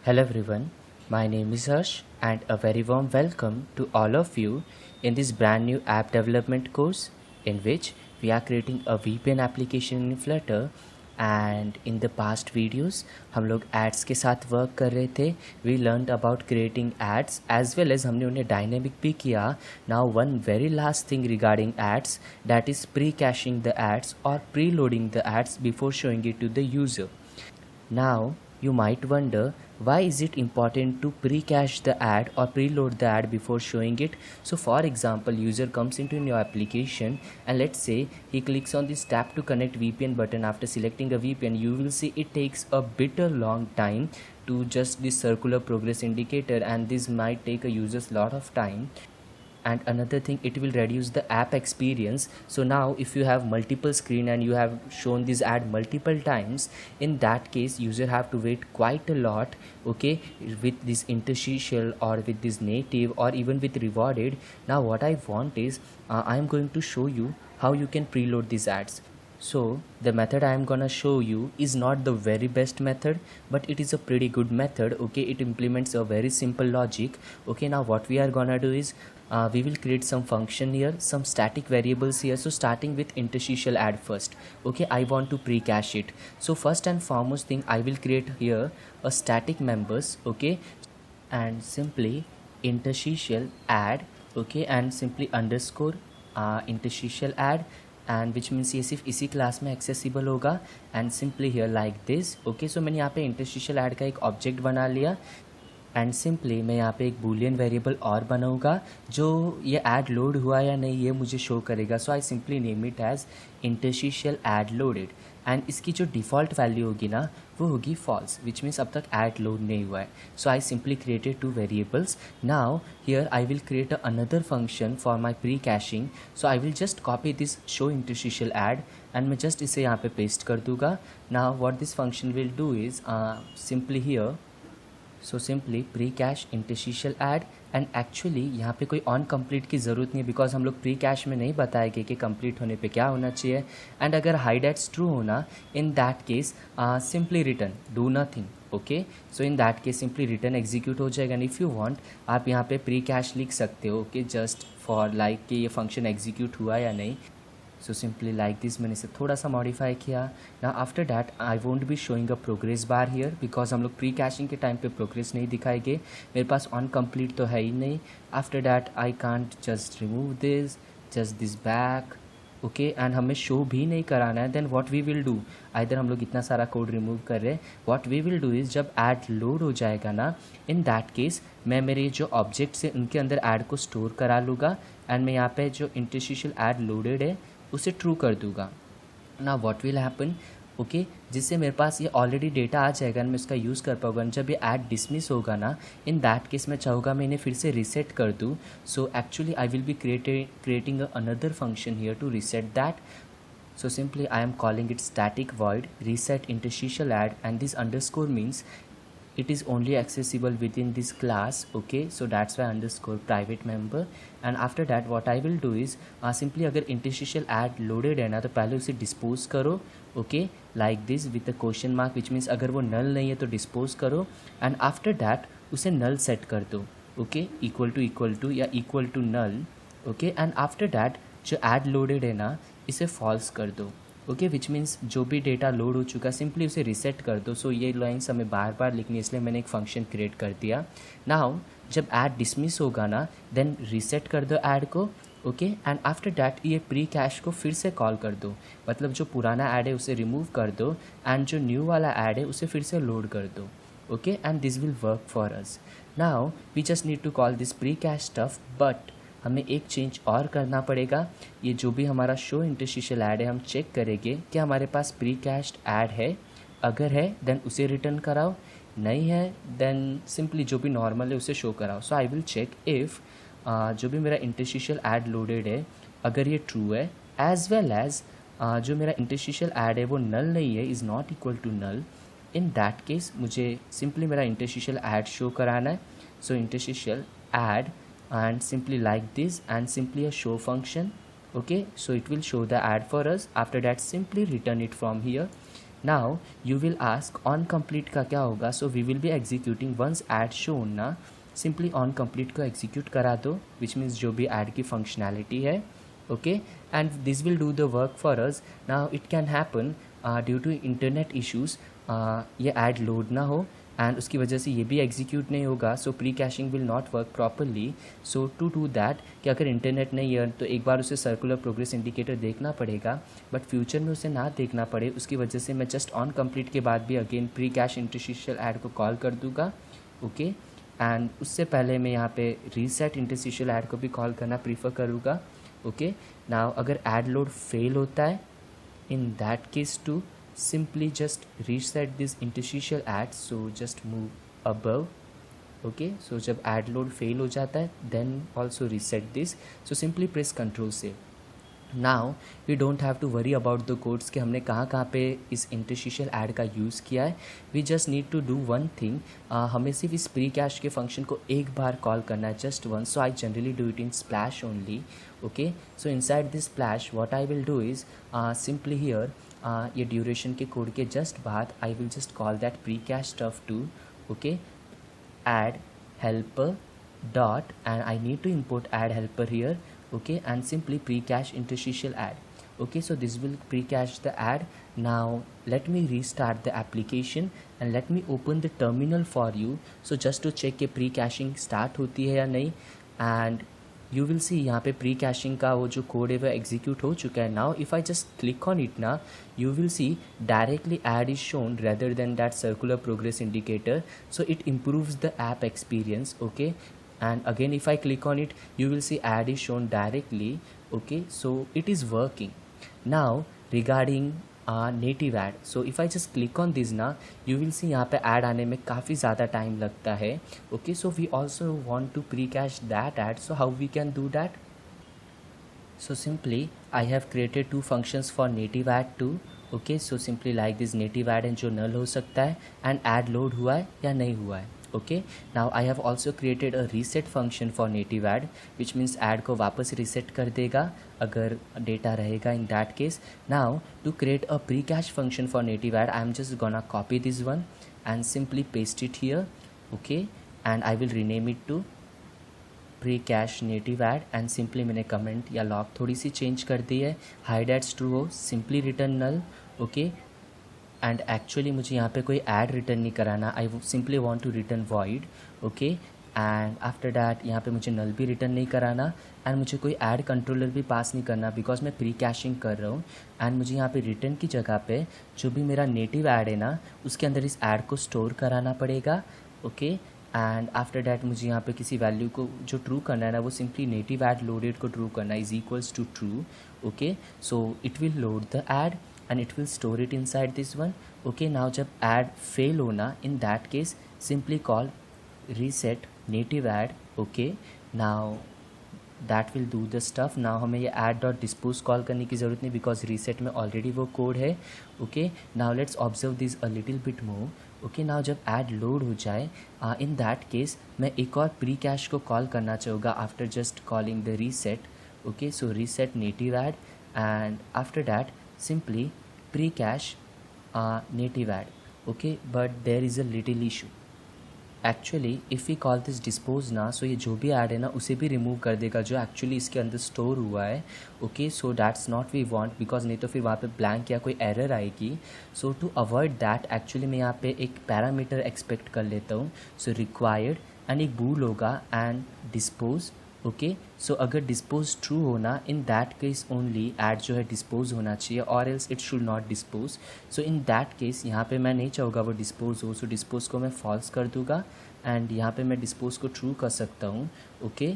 Hello everyone, my name is Harsh and a very warm welcome to all of you in this brand new app development course in which we are creating a VPN application in Flutter and in the past videos हम लोग ads के साथ work कर रहे थे. We learned about creating ads as well as हमने उन्हें dynamic भी किया. Now one very last thing regarding ads, that is pre-caching the ads or preloading the ads before showing it to the user. Now you might wonder, why is it important to pre-cache the ad or preload the ad before showing it? So for example, user comes into your application and let's say he clicks on this tap to connect VPN button. After selecting a VPN, you will see it takes a bit a long time to just this circular progress indicator, and this might take a user's lot of time. And another thing, it will reduce the app experience. So now if you have multiple screen and you have shown this ad multiple times, in that case user have to wait quite a lot, okay, with this interstitial or with this native or even with rewarded. Now what I want is I am going to show you how you can preload these ads. So the method I am gonna show you is not the very best method, but it is a pretty good method. Okay, it implements a very simple logic. Okay, now what we are gonna do is we will create some function here, some static variables here. So starting with interstitial ad first. Okay, I want to pre-cache it. So first and foremost thing, I will create here a static members. Okay, and simply interstitial ad. Okay, and simply underscore interstitial ad, and which means ये सिर्फ इसी class में accessible होगा and simply here like this. Okay, so मैंने यहाँ पे interstitial add का एक ऑब्जेक्ट बना लिया एंड सिंपली मैं यहाँ पे एक बूलियन वेरिएबल और बनाऊँगा जो ये ऐड लोड हुआ या नहीं ये मुझे शो करेगा. So I simply name it as interstitial ad loaded and इसकी जो डिफ़ॉल्ट वैल्यू होगी ना वो होगी फॉल्स, विच मीन्स अब तक ऐड लोड नहीं हुआ है. So I simply created two variables. Now here I will create another function for my precaching. So I will just copy this show interstitial ad and मैं just इसे यहाँ पे paste कर दूँगा. Now what this function will do is simply here, so simply precache interstitial ad and actually यहाँ पे कोई on complete की ज़रूरत नहीं, बिकॉज हम लोग प्री कैश में नहीं बताएंगे कि कंप्लीट होने पे क्या होना चाहिए. एंड अगर हाइड एट्स ट्रू होना, in that case simply return do nothing. Okay, so in that case simply return execute हो जाएगा. एंड इफ़ यू वांट आप यहाँ पे प्री कैश लिख सकते हो. ओके, जस्ट फॉर लाइक कि ये फंक्शन एग्जीक्यूट हुआ या नहीं. सो सिंपली लाइक दिस, मैंने इसे थोड़ा सा मॉडिफाई किया. ना after that I won't be showing a progress bar here, because हम लोग प्री कैशिंग के टाइम पे प्रोग्रेस नहीं दिखाएंगे. मेरे पास ऑन कंप्लीट तो है ही नहीं. After that I can't just remove this, just this back. Okay, and हमें शो भी नहीं कराना है. Then what we will do, either हम लोग इतना सारा कोड रिमूव कर रहे हैं, what we will do is जब ऐड लोड हो जाएगा ना, इन दैट केस मैं मेरे जो ऑब्जेक्ट्स हैं उनके अंदर ऐड को स्टोर करा लूँगा एंड मैं यहाँ पे जो इंटरस्टिशियल ऐड लोडेड है उसे ट्रू कर दूँगा. ना व्हाट विल हैपन, ओके, जिससे मेरे पास ये ऑलरेडी डेटा आ जाएगा, मैं उसका यूज़ कर पाऊँगा. जब ये ऐड डिसमिस होगा ना, इन दैट केस मैं चाहूँगा मैं इन्हें फिर से रीसेट कर दूँ. So actually I will be creating another function here to reset that. So simply I am calling it static void reset interstitial add, and this underscore means it is only accessible within this class. Okay, so that's why underscore private member. And after that what I will do is simply अगर interstitial add loaded है ना तो पहले उसे dispose करो. Okay, like this with a question mark, which means अगर वो null नहीं है तो dispose करो and after that उसे null set कर दो. Okay, equal to या equal to null. Okay, and after that जो add loaded है ना इसे फॉल्स कर दो. ओके, विच मीन्स जो भी डेटा लोड हो चुका सिंपली उसे रीसेट कर दो. सो ये लाइन्स हमें बार बार लिखनी है, इसलिए मैंने एक फंक्शन क्रिएट कर दिया. नाउ जब ऐड डिसमिस होगा ना देन रीसेट कर दो ऐड को. ओके, एंड आफ्टर डैट ये प्री कैश को फिर से कॉल कर दो, मतलब जो पुराना ऐड है उसे रिमूव कर दो एंड जो न्यू वाला ऐड है उसे फिर से लोड कर दो. Okay, and this will work for us. Now we just need to call this pre cache stuff, but हमें एक चेंज और करना पड़ेगा. ये जो भी हमारा शो इंटरस्टिशियल ऐड है हम चेक करेंगे कि हमारे पास प्री कैश्ड ऐड है. अगर है देन उसे रिटर्न कराओ, नहीं है देन सिंपली जो भी नॉर्मल है उसे शो कराओ. सो आई विल चेक इफ़ जो भी मेरा इंटरस्टिशियल ऐड लोडेड है अगर ये ट्रू है, एज वेल एज जो मेरा इंटरस्टिशियल ऐड है वो नल नहीं है, is not equal to null. In that case मुझे सिंपली मेरा इंटरस्टिशियल ऐड शो कराना है. So interstitial ad and simply like this and simply a show function. Okay, so it will show the ad for us. After that simply return it from here. Now you will ask on complete का क्या होगा. So we will be executing once ad shown ना, simply on complete को execute करा दो, which means जो भी add की फंक्शनैलिटी है. Okay, and this will do the work for us. Now it can happen due to internet issues ये ad load ना हो एंड उसकी वजह से ये भी एग्जीक्यूट नहीं होगा. So pre caching will not work properly. So to do that कि अगर इंटरनेट नहीं है तो एक बार उसे सर्कुलर प्रोग्रेस इंडिकेटर देखना पड़ेगा, बट फ्यूचर में उसे ना देखना पड़े उसकी वजह से मैं जस्ट ऑन कंप्लीट के बाद भी again pre cash interstitial add को कॉल कर दूंगा. ओके, एंड उससे पहले मैं यहाँ पे रीसेट इंटरस्टिशियल ऐड को भी कॉल करना प्रीफर करूँगा. ओके, नाउ अगर ऐड लोड फेल होता है, in that case too, simply just reset this interstitial add. So just move above. Okay, so जब add load fail हो जाता है then also reset this. So simply press Ctrl C. Now we don't have to worry about the codes कि हमने कहाँ कहाँ पे इस इंटरस्टिशियल ऐड का यूज़ किया है. We just need to do one thing. हमें सिर्फ इस प्री कैश के फंक्शन को एक बार कॉल करना है, just one. So I generally do it in splash only. Okay, so inside this splash what I will do is simply here ये duration के कोड के जस्ट बाद I will just call that pre cache stuff too. ओके, add helper dot, and I need to import add helper here. Okay, and simply pre-cache interstitial add. Okay, so this will pre-cache the add. Now let me restart the application and let me open the terminal for you. So just to check कि pre-caching start होती है या नहीं, and you will see यहाँ पे pre caching का वो जो कोड है वो एग्जीक्यूट हो चुका है. Now if I just click on it ना, you will see directly add is shown rather than that circular progress indicator. So it improves the app experience. Okay, and again if I click on it you will see add is shown directly. Okay, so it is working. Now regarding native add, so if I just click on this ना, you will see यहाँ पे add आने में काफ़ी ज़्यादा time लगता है. Okay, so we also want to precache that ad. So how we can do that? So simply I have created two functions for native add too. Okay, so simply like this native add and जो null हो सकता है and add load हुआ है या नहीं हुआ है. Okay, now I have also created a reset function for native add, which means add को वापस reset कर देगा अगर data रहेगा in that case. Now to create a pre-cache function for native add, I am just gonna copy this one and simply paste it here. Okay, and I will rename it to precache native ad. And simply मैंने comment या log थोड़ी सी change कर दी है. Hide ads true हो, simply return null. Okay, and actually मुझे यहाँ पे कोई ऐड रिटर्न नहीं कराना. I simply want to return void. Okay, and after that यहाँ पे मुझे नल भी रिटर्न नहीं कराना एंड मुझे कोई ऐड कंट्रोलर भी पास नहीं करना बिकॉज मैं प्री कैशिंग कर रहा हूँ. एंड मुझे यहाँ पे रिटर्न की जगह पे जो भी मेरा नेटिव ऐड है ना, उसके अंदर इस ऐड को स्टोर कराना पड़ेगा. ओके, एंड आफ्टर डैट मुझे यहाँ पे किसी वैल्यू को जो ट्रू करना है ना, वो सिंपली नेटिव ऐड लोडेड को ट्रू करना है, is equals to true. Okay, so it will load the ad and it will store it inside this one. Okay, now जब ऐड फेल होना, in that case simply call reset native ad. Okay, now that will do the stuff. Now हमें ये add dot dispose call करने की ज़रूरत नहीं because reset में already वो कोड है. Okay, now let's observe this a little bit more. Okay, now जब ऐड लोड हो जाए, इन दैट केस मैं एक और प्री कैश को कॉल करना चाहूँगा after just calling the reset. Okay, so reset native ad and after that simply precache native ad. Okay, but there is a little issue. Actually if we call this dispose ना, so ये जो भी add है ना उसे भी remove कर देगा जो एक्चुअली इसके अंदर स्टोर हुआ है. Okay, so that's not we want because नहीं तो फिर वहाँ पे ब्लैंक या कोई एरर आएगी. सो टू अवॉइड दैट एक्चुअली मैं यहाँ पे एक पैरामीटर एक्सपेक्ट कर लेता हूँ. सो रिक्वायर्ड एंड एक बूल होगा एंड डिस्पोज. ओके, सो अगर डिस्पोज ट्रू होना, in that case only add जो है डिस्पोज होना चाहिए और else it should not dispose. So in that case यहाँ पे मैं नहीं चाहूँगा वो डिस्पोज हो. सो डिस्पोज को मैं फॉल्स कर दूँगा एंड यहाँ पे मैं डिस्पोज को ट्रू कर सकता हूँ. ओके,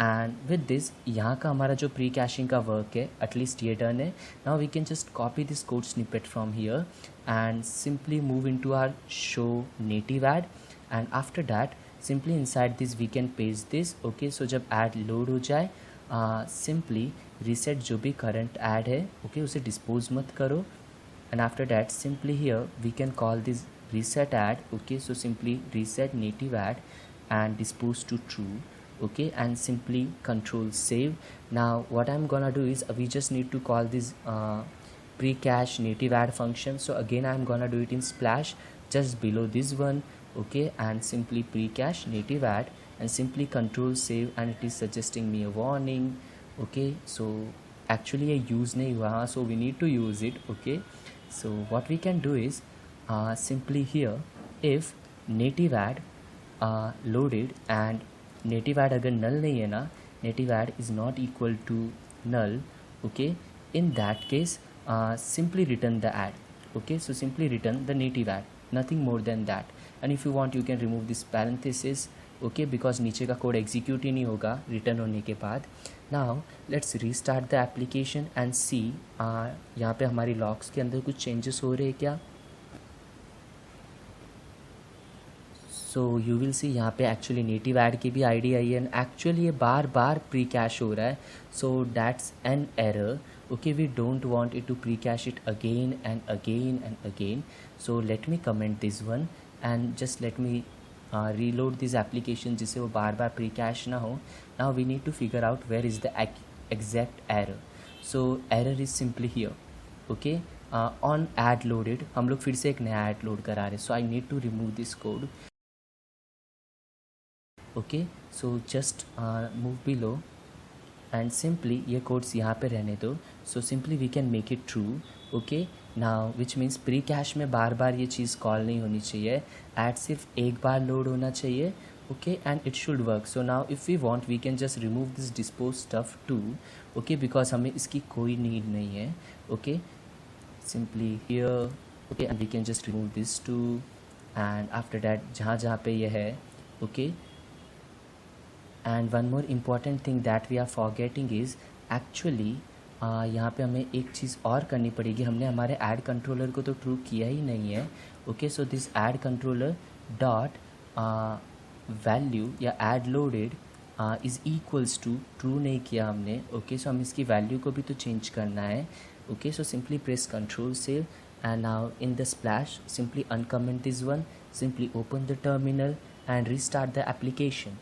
एंड विद दिस यहाँ का हमारा जो प्री कैशिंग का वर्क है एटलीस्ट ये डन है. Now we can just copy this code snippet from here and simply move into our show native ad and after that simply inside this we can paste this. Okay, so जब ad load हो जाए simply reset जो भी current ad है okay उसे dispose मत करो and after that simply here we can call this reset add. Okay, so simply reset native add and dispose to true. Okay, and simply control save. Now what I'm gonna do is we just need to call this pre-cache native add function. So again I'm gonna do it in Splash just below this one, okay, and simply pre-cache native add and simply control save, and it is suggesting me a warning. Okay, so actually ये use नहीं हुआ, so we need to use it. Okay, so what we can do is simply here if native add loaded and native add अगर null नहीं है ना, native add is not equal to null, okay, in that case simply return the add. Okay, so simply return the native add, nothing more than that. And if you want you can remove this parenthesis, okay, because नीचे का code execute ही नहीं होगा return होने के बाद. Now let's restart the application and see यहाँ पे हमारी लॉग्स के अंदर कुछ चेंजेस हो रहे हैं क्या. सो यू विल सी यहाँ पे एक्चुअली नेटिव ऐड की भी आईडी आई है एंड एक्चुअली ये बार बार प्री कैश हो रहा है. So that's an error. Okay, we don't want it to pre-cache it again and again and again. So let me comment this one and just let me reload this application जिससे वो बार बार pre-cache ना हो. Now we need to figure out where is the exact error. So error is simply here. Okay, on add loaded हम लोग फिर से एक नया add load करा रहे हैं. So I need to remove this code. Okay, so just move below and simply ये कोड्स यहाँ पे रहने दो. So simply we can make it true. Okay, now which means precache में बार बार ये चीज़ कॉल नहीं होनी चाहिए, ऐड सिर्फ एक बार लोड होना चाहिए. Okay, and it should work. So now if we want we can just remove this dispose stuff too. Okay, because हमें इसकी कोई नीड नहीं है. Okay, simply here. Okay, and we can just remove this too and after that जहाँ जहाँ पे ये है. Okay, and one more important thing that we are forgetting is actually यहाँ पे हमें एक चीज़ और करनी पड़ेगी. हमने हमारे ऐड कंट्रोलर को तो ट्रू किया ही नहीं है. Okay, so this ad controller dot value या ad loaded is equals to true नहीं किया हमने. ओके, सो हम इसकी वैल्यू को भी तो चेंज करना है. Okay, so simply press control save and now in the splash simply uncomment this one, simply open the terminal and restart the application.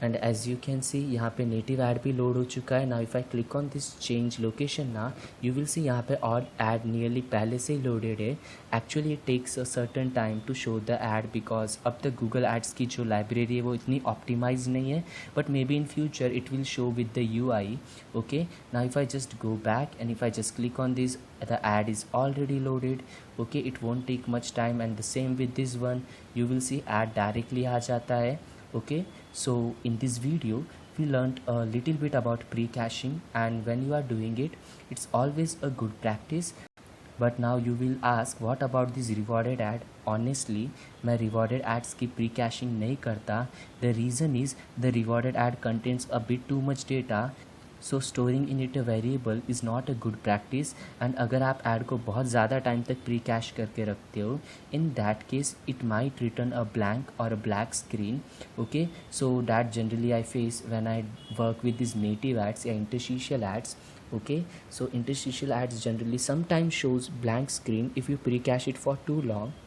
And as you can see यहाँ पे native ad भी load हो चुका है. Now if I click on this change location ना, you will see यहाँ पे और ऐड नियरली पहले से ही लोडेड है. Actually it takes a certain time to show the add because अब तक गूगल एड्स की जो लाइब्रेरी है वो इतनी ऑप्टिमाइज नहीं है, but may be in future it will show with the UI. Okay, now if I just go back and if I just click on this, the ad is already loaded. Okay, it won't take much time and the same with this one, you will see ad directly आ जाता है. Okay, so in this video we learned a little bit about pre-caching, and when you are doing it, it's always a good practice. But now you will ask what about this rewarded ad. Honestly मैं rewarded ads की pre-caching नहीं करता. The reason is the rewarded ad contains a bit too much data, so storing in it a variable is not a good practice. And अगर आप ad को बहुत ज़्यादा time तक प्री कैश करके रखते हो, in that case it might return a blank or a black screen. Okay, so that generally I face when I work with these native ads या interstitial ads. Okay, so interstitial ads generally sometimes shows blank screen if you pre-cache it for too long.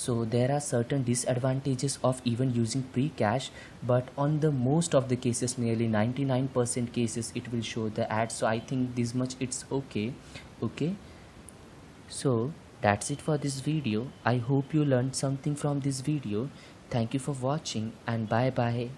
So there are certain disadvantages of even using pre-cache, but on the most of the cases, nearly 99% cases, it will show the ad. So I think this much it's okay. Okay, so that's it for this video. I hope you learned something from this video. Thank you for watching and bye bye.